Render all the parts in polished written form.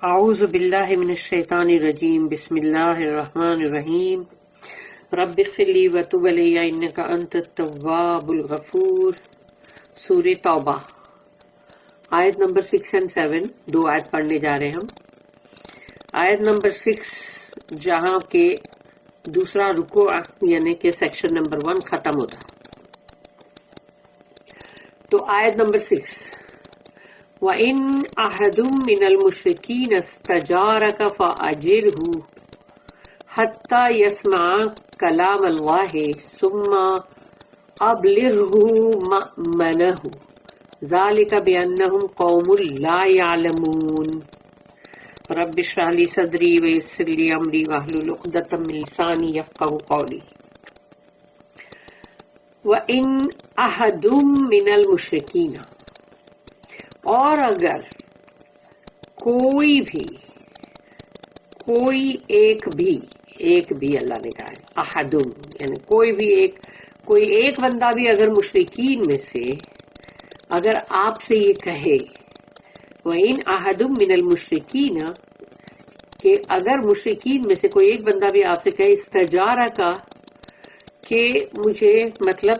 اعوذ باللہ من الشیطان الرجیم بسم اللہ الرحمن الرحیم رب اغفر لی وتب علی انک انت التواب الغفور۔ سورہ توبہ آیت نمبر 6 اور 7، 2 آیت پڑھنے جا رہے ہیں ہم۔ آیت نمبر 6 جہاں کے دوسرا رکوع یعنی کہ سیکشن نمبر 1 ختم ہوتا، تو آیت نمبر 6 وَإِنْ أَحَدٌ مِّنَ الْمُشْرِكِينَ اسْتَجَارَكَ فَأَجِرْهُ حَتَّى يَسْمَعَ كَلَامَ اللَّهِ ثُمَّ أَبْلِغْهُ مَأْمَنَهُ ذَلِكَ بِأَنَّهُمْ قَوْمٌ لَا يَعْلَمُونَ رَبِّ اشْرَحْ لِي صَدْرِي وَيَسِّرْ لِي أَمْرِي وَاحْلُلْ عُقْدَةً مِّن لِّسَانِي يَفْقَهُوا قَوْلِي۔ وَإِنْ أَحَدٌ مِّنَ الْمُشْرِكِينَ، اور اگر کوئی ایک بھی اللہ نے کہا ہے احدم یعنی کوئی ایک بندہ بھی اگر مشرکین میں سے اگر آپ سے یہ کہے، وَإِنْ أَحَدٌ مِّنَ الْمُشْرِكِينَ کہ اگر مشرکین میں سے کوئی ایک بندہ بھی آپ سے کہے استجارہ کا کہ مجھے مطلب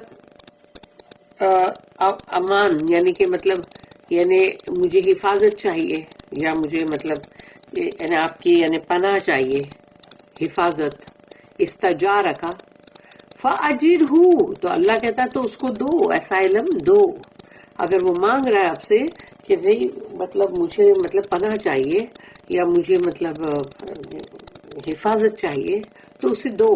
امان یعنی کہ مطلب یعنی مجھے حفاظت چاہیے، یا مجھے مطلب یعنی آپ کی یعنی پناہ چاہیے، حفاظت، استجارہ کا فَأَجِرْهُ تو اللہ کہتا ہے تو اس کو دو، اسائلم دو۔ اگر وہ مانگ رہا ہے آپ سے کہ بھئی مطلب مجھے مطلب پناہ چاہیے یا مجھے مطلب حفاظت چاہیے تو اسے دو۔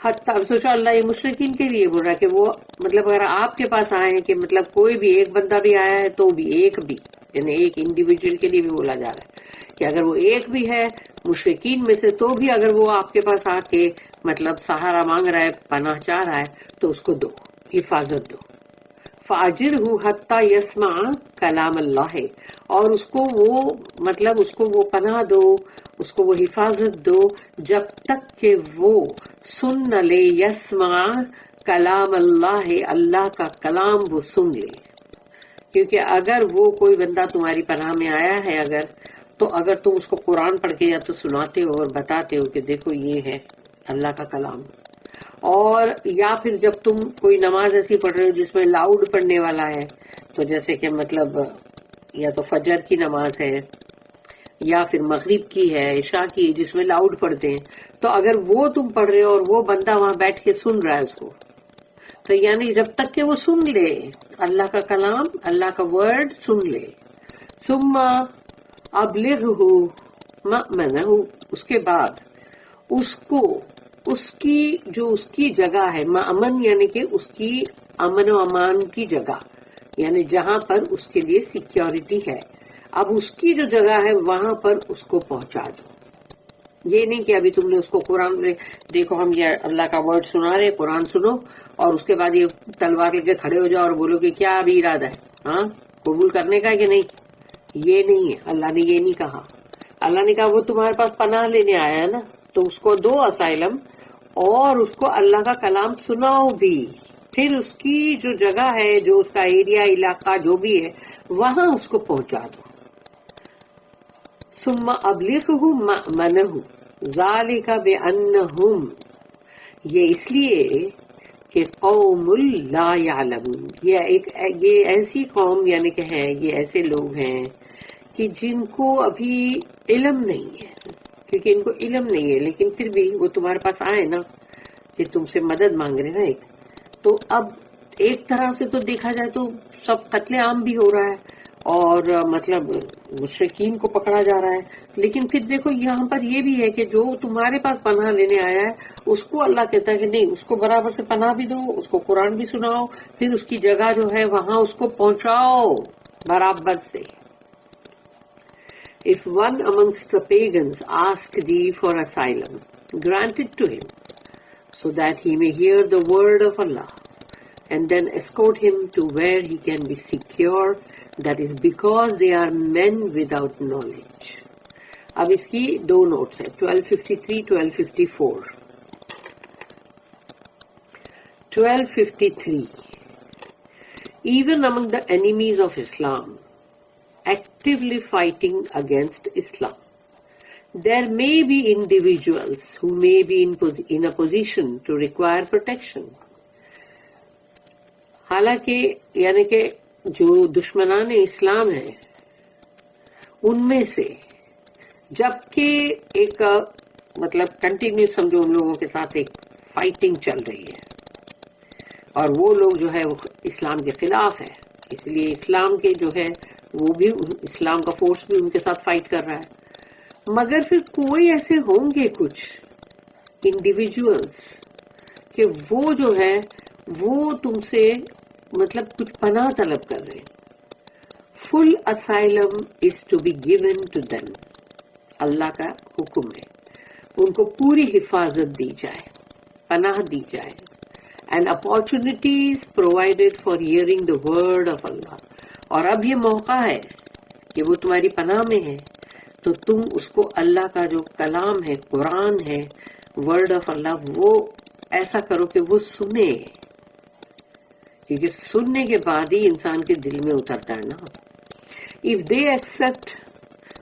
حتیٰ سوچو اللہ یہ مشرکین کے لیے بول رہا ہے کہ وہ مطلب اگر آپ کے پاس آئے ہیں کہ مطلب کوئی بھی ایک بندہ بھی آیا ہے تو بھی ایک بھی یعنی ایک انڈیویجول کے لیے بھی بولا جا رہا ہے کہ اگر وہ ایک بھی ہے مشرکین میں سے تو بھی اگر وہ آپ کے پاس آ کے مطلب سہارا مانگ رہا ہے، پناہ چاہ رہا ہے تو اس کو دو، حفاظت دو۔ فَأَجِرْهُ حَتَّى يَسْمَعَ كَلَامَ اللَّهِ اور اس کو وہ پناہ دو، اس کو وہ حفاظت دو جب تک کہ وہ سن نہ لے، یسمع کلام اللہ، اللہ کا کلام وہ سن لے۔ کیونکہ اگر وہ کوئی بندہ تمہاری پناہ میں آیا ہے تو اگر تم اس کو قرآن پڑھ کے یا تو سناتے ہو اور بتاتے ہو کہ دیکھو یہ ہے اللہ کا کلام، اور یا پھر جب تم کوئی نماز ایسی پڑھ رہے ہو جس میں لاؤڈ پڑھنے والا ہے، تو جیسے کہ مطلب یا تو فجر کی نماز ہے یا پھر مغرب کی ہے، عشاء کی جس میں لاؤڈ پڑھتے ہیں، تو اگر وہ تم پڑھ رہے ہو اور وہ بندہ وہاں بیٹھ کے سن رہا ہے اس کو، تو یعنی جب تک کہ وہ سن لے اللہ کا کلام، اللہ کا ورڈ سن لے، ثم ابلغہ مأمنہ اس کے بعد اس کو اس کی جگہ ہے، مأمن یعنی کہ اس کی امن و امان کی جگہ، یعنی جہاں پر اس کے لیے سیکیورٹی ہے، اب اس کی جو جگہ ہے وہاں پر اس کو پہنچا دو۔ یہ نہیں کہ ابھی تم نے اس کو قرآن میں دیکھو ہم یہ اللہ کا ورڈ سنا رہے قرآن سنو اور اس کے بعد یہ تلوار لے کے کھڑے ہو جاؤ اور بولو کہ کیا ابھی ارادہ ہے، ہاں قبول کرنے کا کہ نہیں، یہ نہیں ہے، اللہ نے یہ نہیں کہا۔ اللہ نے کہا وہ تمہارے پاس پناہ لینے آیا ہے نا تو اس کو دو اسائلم اور اس کو اللہ کا کلام سناؤ بھی، پھر اس کی جو جگہ ہے، جو اس کا ایریا علاقہ جو بھی ہے وہاں اس کو پہنچا دو۔ ثم ابلغہ مأمنہ ذالک بأنہم، یہ اس لیے کہ قوم لا یعلمون، یہ ایسی قوم یعنی کہ ہے، یہ ایسے لوگ ہیں کہ جن کو ابھی علم نہیں ہے، کیونکہ ان کو علم نہیں ہے، لیکن پھر بھی وہ تمہارے پاس آئے نا کہ تم سے مدد مانگ رہے نا ایک، تو اب ایک طرح سے تو دیکھا جائے تو سب قتل عام بھی ہو رہا ہے اور مطلب مشرکین کو پکڑا جا رہا ہے، لیکن پھر دیکھو یہاں پر یہ بھی ہے کہ جو تمہارے پاس پناہ لینے آیا ہے اس کو اللہ کہتا ہے کہ نہیں، اس کو برابر سے پناہ بھی دو، اس کو قرآن بھی سناؤ، پھر اس کی جگہ جو ہے وہاں اس کو پہنچاؤ برابر سے۔ If one amongst the pagans ask thee for asylum, grant it to him, so that he may hear the word of Allah, and then escort him to where he can be secure, that is because they are men without knowledge۔ اب اس کی دو notice ہیں، 1253 1254۔ 1253 Even among the enemies of Islam actively fighting against Islam. There may be individuals who may be in a position to require protection. حالانکہ یعنی کہ جو دشمنان اسلام ہیں ان میں سے جبکہ ایک مطلب کنٹینیو سمجھو ان لوگوں کے ساتھ ایک فائٹنگ چل رہی ہے اور وہ لوگ جو ہے وہ اسلام کے خلاف ہے، اس لیے اسلام کے جو ہے وہ بھی اسلام کا فورس بھی ان کے ساتھ فائٹ کر رہا ہے، مگر پھر کوئی ایسے ہوں گے کچھ انڈیویجولز کہ وہ جو ہے وہ تم سے مطلب کچھ پناہ طلب کر رہے ہیں. Full asylum is to be given to them, اللہ کا حکم ہے ان کو پوری حفاظت دی جائے، پناہ دی جائے. And opportunities provided for hearing the word of اللہ، اور اب یہ موقع ہے کہ وہ تمہاری پناہ میں ہے تو تم اس کو اللہ کا جو کلام ہے، قرآن ہے، ورڈ آف اللہ، وہ ایسا کرو کہ وہ سنے، کیونکہ سننے کے بعد ہی انسان کے دل میں اترتا ہے نا. If they accept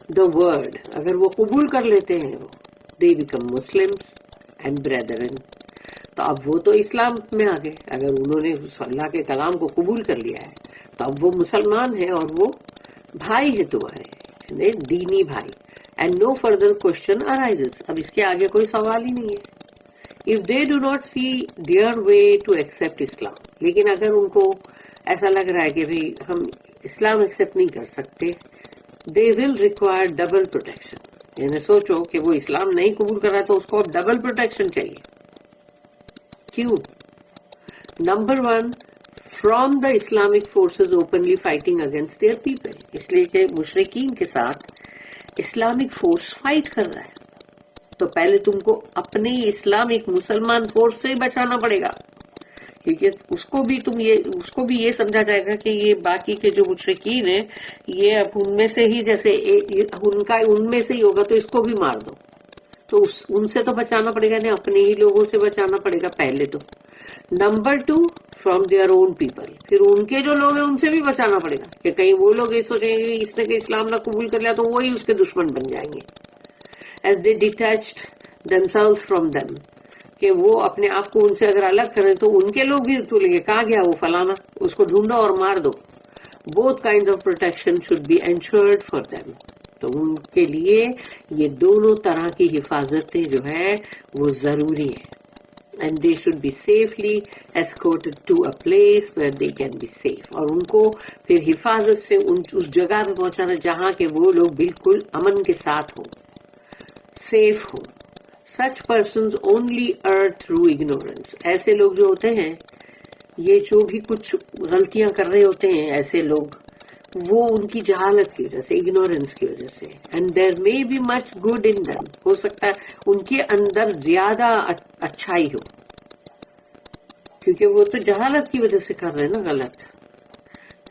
the word, اگر وہ قبول کر لیتے ہیں، دے بیکم مسلمس اینڈ بریدرن، تو اب وہ تو اسلام میں آ گئے. اگر انہوں نے اس اللہ کے کلام کو قبول کر لیا ہے تو اب وہ مسلمان ہیں اور وہ بھائی ہے تمہارے، یعنی دینی بھائی. And no further question arises, اب اس کے آگے کوئی سوال ہی نہیں ہے. If they do not see their way to accept Islam, لیکن اگر ان کو ایسا لگ رہا ہے کہ بھئی ہم اسلام ایکسپٹ نہیں کر سکتے، دے ول ریکوائر ڈبل پروٹیکشن. یعنی سوچو کہ وہ اسلام نہیں قبول کر رہا تو اس کو اب ڈبل پروٹیکشن چاہیے. کیوں؟ Number 1، from the Islamic forces openly fighting against their people, اس لیے کہ مشرکین کے ساتھ اسلامک فورس فائٹ کر رہا ہے تو پہلے تم کو اپنے اسلامک مسلمان فورس سے بچانا پڑے گا، کیونکہ اس کو بھی یہ سمجھا جائے گا کہ یہ باقی کے جو مشرکین ہیں یہ اب ان میں سے ہی جیسے ان میں سے ہی ہوگا تو اس کو بھی مار دو. تو ان سے تو بچانا پڑے گا، نہیں اپنے ہی لوگوں سے بچانا پڑے گا پہلے تو. Number 2، from their own people, پھر ان کے جو لوگ ہیں ان سے بھی بچانا پڑے گا کہ کہیں وہ لوگ یہ سوچیں گے کہ اس نے کہ اسلام نہ قبول کر لیا تو وہی اس کے دشمن بن جائیں گے. As they detached themselves from them، کہ وہ اپنے آپ کو ان سے اگر الگ کریں تو ان کے لوگ بھی بولیں گے کہاں گیا وہ فلانا، اس کو ڈھونڈو اور مار دو. both kinds of protection should be ensured for them، تو ان کے لیے یہ دونوں طرح کی حفاظتیں جو ہے وہ ضروری ہے. and they should be safely escorted to a place where they can be safe، اور ان کو پھر حفاظت سے اس جگہ پہ پہنچانا جہاں کہ وہ لوگ بالکل امن کے ساتھ ہوں، سیف ہوں. such persons only err through ignorance، ایسے لوگ جو ہوتے ہیں یہ جو بھی کچھ غلطیاں کر رہے ہوتے ہیں ایسے لوگ، وہ ان کی جہالت کی وجہ سے، اگنورینس کی وجہ سے. And there may be much good in them، ہو سکتا ہے ان کے اندر زیادہ اچھائی ہو، کیونکہ وہ تو جہالت کی وجہ سے کر رہے ہیں نا غلط.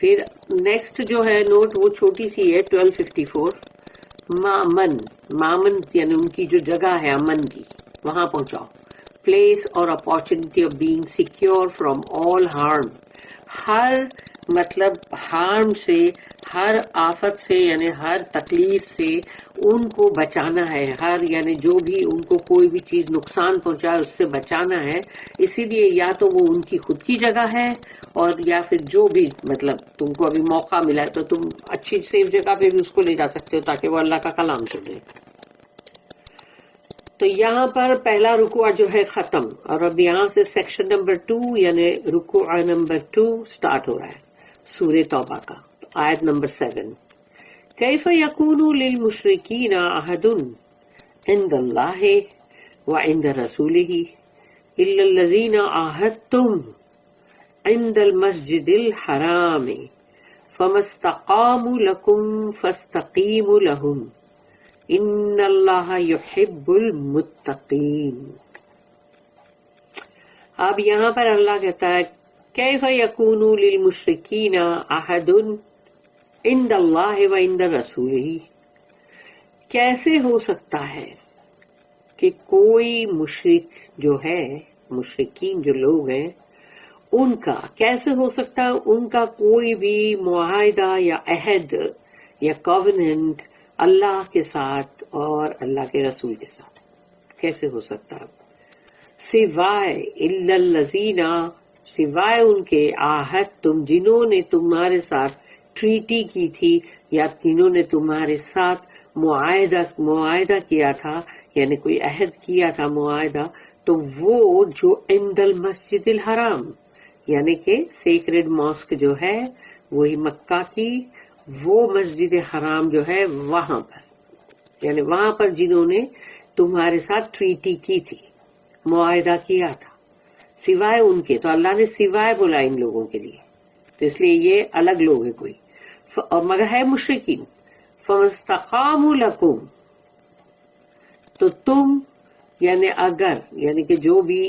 پھر نیکسٹ جو ہے نوٹ وہ چھوٹی سی ہے 1254، مامن یعنی ان کی جو جگہ ہے امن کی، وہاں پہنچاؤ. پلیس اور opportunity of being secure from all harm, ہر مطلب ہارم سے، ہر آفت سے یعنی ہر تکلیف سے ان کو بچانا ہے، ہر یعنی جو بھی ان کو کوئی بھی چیز نقصان پہنچائے اس سے بچانا ہے. اسی لیے یا تو وہ ان کی خود کی جگہ ہے اور یا پھر جو بھی مطلب تم کو ابھی موقع ملا ہے تو تم اچھی سیف جگہ پہ بھی اس کو لے جا سکتے ہو تاکہ وہ اللہ کا کلام سنے. تو یہاں پر پہلا رکوع جو ہے ختم، اور اب یہاں سے سیکشن نمبر 2 یعنی رکوع نمبر 2 سٹارٹ ہو رہا ہے سورہ توبہ کا. آیت نمبر 7، کیف یکون للمشرکین عہد عند اللہ وعند رسولہ الا الذین عاہدتم عند المسجد الحرام فما استقاموا لکم فاستقیموا لہم ان اللہ یحب المتقین. اب یہاں پر اللہ کہتا ہے کیف یکون للمشرکین عہد عند اللہ وعند رسولہ، کیسے ہو سکتا ہے کہ کوئی مشرک جو ہے، مشرکین جو لوگ ہیں ان کا کیسے ہو سکتا ہے ان کا کوئی بھی معاہدہ یا عہد یا کووننٹ اللہ کے ساتھ اور اللہ کے رسول کے ساتھ. کیسے ہو سکتا ہے؟ سوائے الا الذین، سوائے ان کے عاہد تم، جنہوں نے تمہارے ساتھ ٹریٹی کی تھی یا جنہوں نے تمہارے ساتھ معاہدہ کیا تھا، یعنی کوئی عہد کیا تھا، معاہدہ، تو وہ جو عند المسجد الحرام، یعنی کہ سیکرڈ ماسک جو ہے وہی مکہ کی، وہ مسجد حرام جو ہے وہاں پر، یعنی وہاں پر جنہوں نے تمہارے ساتھ ٹریٹی کی تھی، معاہدہ کیا تھا، سوائے ان کے. تو اللہ نے سوائے بولا ان لوگوں کے لیے، تو اس لیے یہ الگ لوگ ہیں کوئی، اور مگر ہے مشرکین. فَمَسْتَقَامُوا لَكُمْ، تو تم، یعنی اگر، یعنی کہ جو بھی،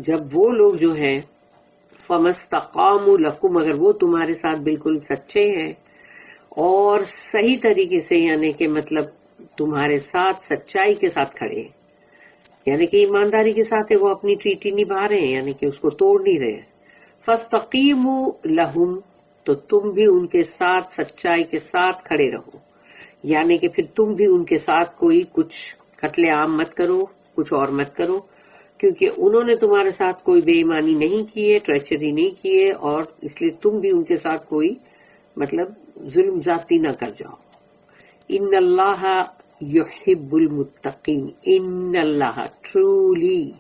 جب وہ لوگ جو ہیں فَمَسْتَقَامُوا لَكُمْ، اگر وہ تمہارے ساتھ بالکل سچے ہیں اور صحیح طریقے سے، یعنی کہ مطلب تمہارے ساتھ سچائی کے ساتھ کھڑے ہیں، یعنی کہ ایمانداری کے ساتھ وہ اپنی ٹریٹی نبھا رہے ہیں، یعنی کہ اس کو توڑ نہیں رہے. فَاسْتَقِیمُوا لَهُمْ، تو تم بھی ان کے ساتھ سچائی کے ساتھ کھڑے رہو، یعنی کہ پھر تم بھی ان کے ساتھ کوئی کچھ قتل عام مت کرو، کچھ اور مت کرو، کیونکہ انہوں نے تمہارے ساتھ کوئی بے ایمانی نہیں کی ہے، ٹریچری نہیں کی ہے، اور اس لیے تم بھی ان کے ساتھ کوئی مطلب ظلم زیادتی نہ کر جاؤ. ان اللہ یحب المتقین، ان اللہ، ٹرولی،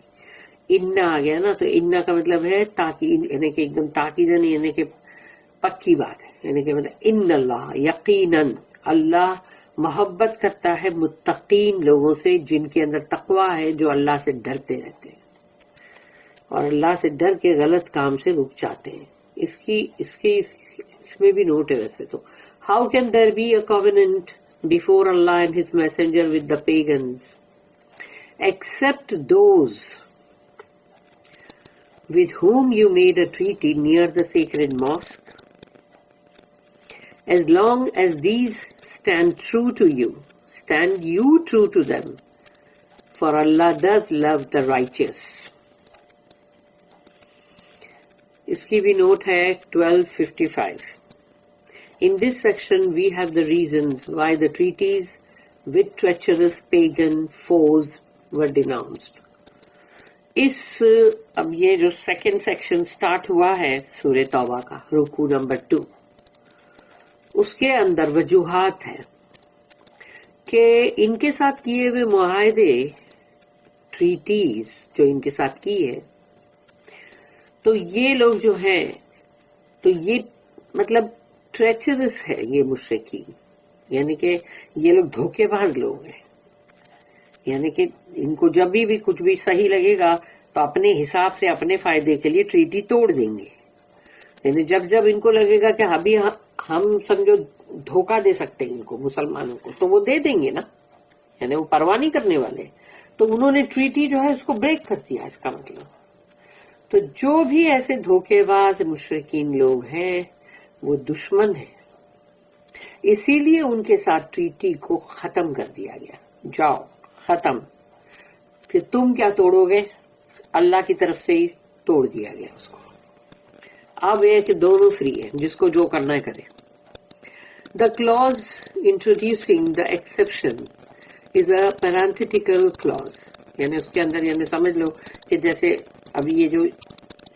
ان آ گیا نا، تو ان کا مطلب ہے تاکید، یعنی کہ ایک دم تاکیدن، یعنی کہ پکی بات ہے، یعنی کہ مطلب ان اللہ، یقیناً اللہ محبت کرتا ہے متقین لوگوں سے، جن کے اندر تقوی ہے، جو اللہ سے ڈرتے رہتے ہیں اور اللہ سے ڈر کے غلط کام سے رک جاتے ہیں. اس میں بھی نوٹ ہے ویسے تو. How can there be a covenant before Allah and His Messenger with the pagans, except those with whom you made a treaty near the sacred mosque, as long as these stand true to you, stand you true to them, for Allah does love the righteous. اس کی بھی note ہے 1255. In this section, we have the reasons why the treaties with treacherous pagan foes were denounced. اب یہ جو second section start ہوا ہے سورہ توبہ کا، رکوع نمبر 2، اس کے اندر وجوہات ہیں کہ ان کے ساتھ کیے ہوئے معاہدے، ٹریٹیز جو ان کے ساتھ کی ہے، تو یہ لوگ جو ہیں، تو یہ مطلب ٹریچرس ہے یہ مشرکین، یعنی کہ یہ لوگ دھوکے باز لوگ ہیں، یعنی کہ ان کو جب بھی کچھ بھی صحیح لگے گا تو اپنے حساب سے اپنے فائدے کے لیے ٹریٹی توڑ دیں گے. یعنی جب ان کو لگے گا کہ ابھی ہم سمجھو دھوکہ دے سکتے ہیں ان کو، مسلمانوں کو، تو وہ دے دیں گے نا، یعنی وہ پرواہ نہیں کرنے والے. تو انہوں نے ٹریٹی جو ہے اس کو بریک کر دیا، اس کا مطلب. تو جو بھی ایسے دھوکے باز مشرکین لوگ ہیں وہ دشمن ہیں، اسی لیے ان کے ساتھ ٹریٹی کو ختم کر دیا گیا. جاؤ ختم، کہ تم کیا توڑو گے، اللہ کی طرف سے ہی توڑ دیا گیا اس کو. اب یہ کہ دونوں فری ہیں، جس کو جو کرنا ہے کرے. The clause introducing the exception is a parenthetical clause، یعنی اس کے اندر یعنی سمجھ لو کہ جیسے ابھی یہ جو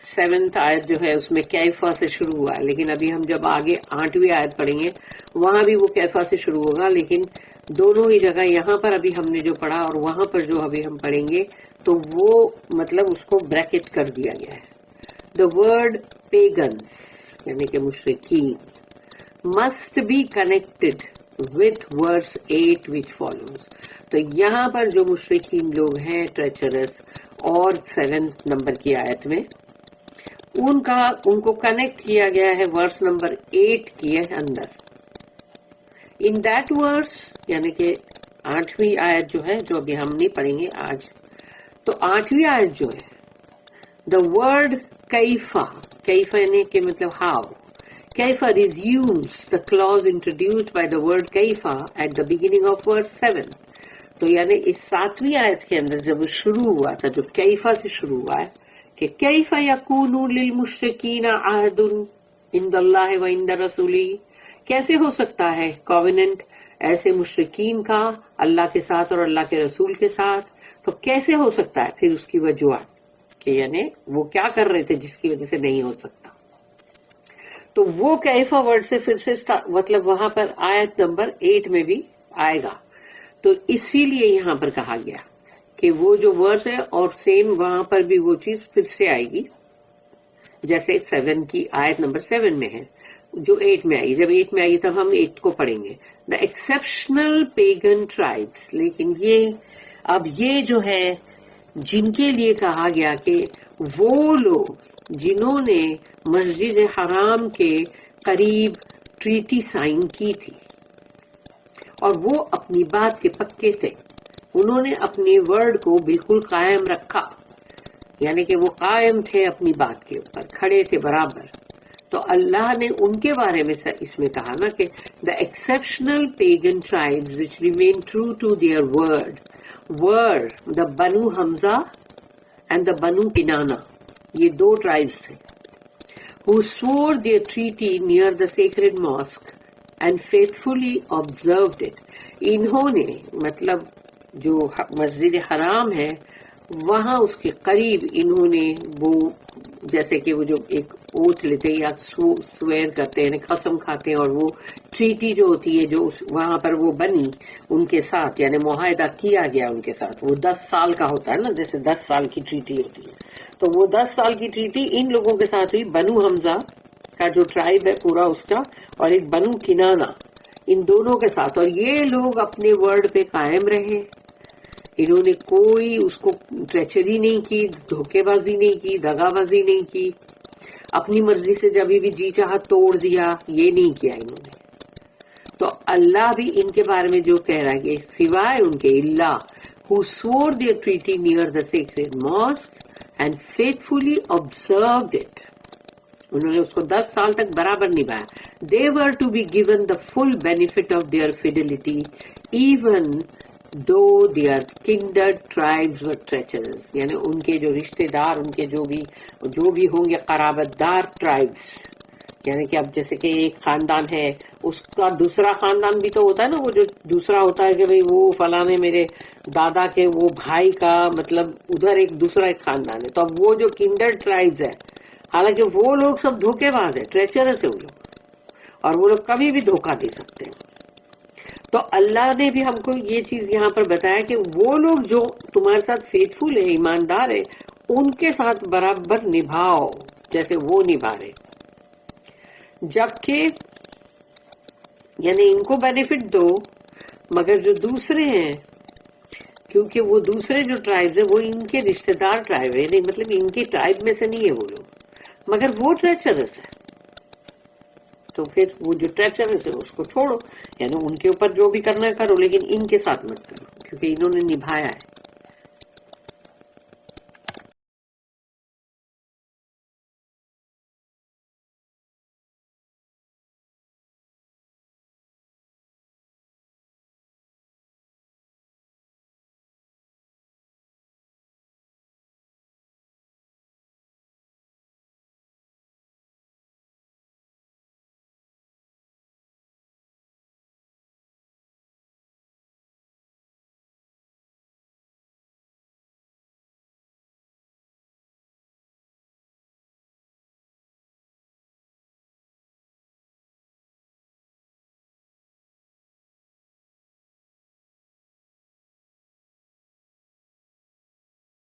7th آیت جو ہے اس میں کیفا سے شروع ہوا ہے، لیکن ابھی ہم جب آگے 8ویں آیت پڑھیں گے وہاں بھی وہ کیفا سے شروع ہوگا، لیکن دونوں ہی جگہ یہاں پر ابھی ہم نے جو پڑھا اور وہاں پر جو ابھی ہم پڑھیں گے تو وہ مطلب اس کو بریکٹ کر دیا گیا ہے. The word pagans یعنی کہ مشرکین must be connected with verse 8 which follows. تو یہاں پر جو مشرکین لوگ ہیں ٹریچرس، اور 7 نمبر کی آیت میں ان کو کنیکٹ کیا گیا ہے ورس نمبر 8 کے اندر. ان دیٹ ورس یعنی کہ 8ویں آیت جو ہے، جو ابھی ہم نہیں پڑھیں گے آج، تو 8ویں آیت جو ہے، دا ورڈ کیفا، کیفا یعنی کہ مطلب ہاؤ، کیفا resumes the clause introduced by the word کیفا at the beginning of verse 7. تو یعنی اس 7ویں آیت کے اندر جب شروع ہوا تھا، جو کیفا سے شروع ہوا ہے کہ کیف یکون للمشرکین عہد عند اللہ و عند رسولہ، کیسے ہو سکتا ہے کووننٹ ایسے مشرکین کا اللہ کے ساتھ اور اللہ کے رسول کے ساتھ؟ تو کیسے ہو سکتا ہے؟ پھر اس کی وجوہات کہ یعنی وہ کیا کر رہے تھے جس کی وجہ سے نہیں ہو سکتا. تو وہ کیفا ورڈ سے پھر سے مطلب وہاں پر آیت نمبر 8 میں بھی آئے گا. تو اسی لیے یہاں پر کہا گیا کہ وہ جو ورڈ ہے اور سیم وہاں پر بھی وہ چیز پھر سے آئے گی جیسے 7 کی آیت نمبر 7 میں ہے جو 8 میں آئی. جب 8 میں آئی تب ہم 8 کو پڑھیں گے. دا ایکسپشنل پیگن ٹرائبس. لیکن اب یہ جو ہے جن کے لیے کہا گیا کہ وہ لوگ جنہوں نے مسجد حرام کے قریب ٹریٹی سائن کی تھی اور وہ اپنی بات کے پکے تھے، انہوں نے اپنے ورڈ کو بالکل قائم رکھا، یعنی کہ وہ قائم تھے اپنی بات کے اوپر، کھڑے تھے برابر. تو اللہ نے ان کے بارے میں اس میں کہا نا کہ the exceptional pagan tribes which remain true to their word the بنو حمزہ اینڈ دا بنو کنانا. یہ 2 ٹرائبس تھے. who swore their treaty near the sacred mosque and faithfully observed it. انہوں نے مطلب جو مسجد حرام ہے وہاں اس کے قریب انہوں نے وہ جیسے کہ وہ جو ایک اوتھ لیتے یا سویر کرتے ہیں، قسم کھاتے ہیں، اور وہ ٹریٹی جو ہوتی ہے جو وہاں پر وہ بنی ان کے ساتھ، یعنی معاہدہ کیا گیا ان کے ساتھ، وہ 10 سال کا ہوتا ہے نا، جیسے 10 سال کی ٹریٹی ہوتی ہے. تو وہ 10 سال کی ٹریٹی ان لوگوں کے ساتھ ہوئی، بنو حمزہ کا جو ٹرائب ہے پورا اس کا، اور ایک بنو کنانا، ان دونوں کے ساتھ. اور یہ لوگ اپنے ورڈ پہ قائم رہے، انہوں نے کوئی اس کو ٹریچری نہیں کی، دھوکے بازی نہیں کی، دغا بازی نہیں کی، اپنی مرضی سے جب بھی جی چاہا توڑ دیا، یہ نہیں کیا انہوں نے. تو اللہ بھی ان کے بارے میں جو کہہ رہا ہے کہ سوائے ان کے اللہ who swore their treaty near the sacred mosque and faithfully observed it. انہوں نے اس کو 10 سال تک برابر نبھایا. They were to be given the full benefit of their fidelity even though their kindred tribes were treacherous. یعنی ان کے جو رشتے دار، ان کے جو بھی ہوں گے قرابت دار ٹرائبس، یعنی کہ اب جیسے کہ ایک خاندان ہے اس کا دوسرا خاندان بھی تو ہوتا ہے نا، وہ جو دوسرا ہوتا ہے کہ بھئی وہ فلانے میرے دادا کے وہ بھائی کا مطلب ادھر ایک دوسرا ایک خاندان ہے. تو اب وہ جو کنڈرڈ ٹرائبز ہے، حالانکہ وہ لوگ سب دھوکے باز ہے، ٹریچرس ہے وہ لوگ، اور وہ لوگ کبھی بھی دھوکہ دے سکتے ہیں. تو اللہ نے بھی ہم کو یہ چیز یہاں پر بتایا کہ وہ لوگ جو تمہارے ساتھ فیتھفل ہے، ایماندار ہے، ان کے ساتھ برابر نبھاؤ جیسے وہ نبھا رہے. جبکہ یعنی ان کو بینیفٹ دو، مگر جو دوسرے ہیں، کیونکہ وہ دوسرے جو ٹرائبز ہیں وہ ان کے رشتہ دار ٹرائب ہے، نہیں مطلب ان کی ٹرائب میں سے نہیں ہے وہ لوگ، مگر وہ ٹریچرس ہے. تو پھر وہ جو ٹریچرس ہے اس کو چھوڑو، یعنی ان کے اوپر جو بھی کرنا ہے کرو، لیکن ان کے ساتھ مت کرو کیونکہ انہوں نے نبھایا ہے.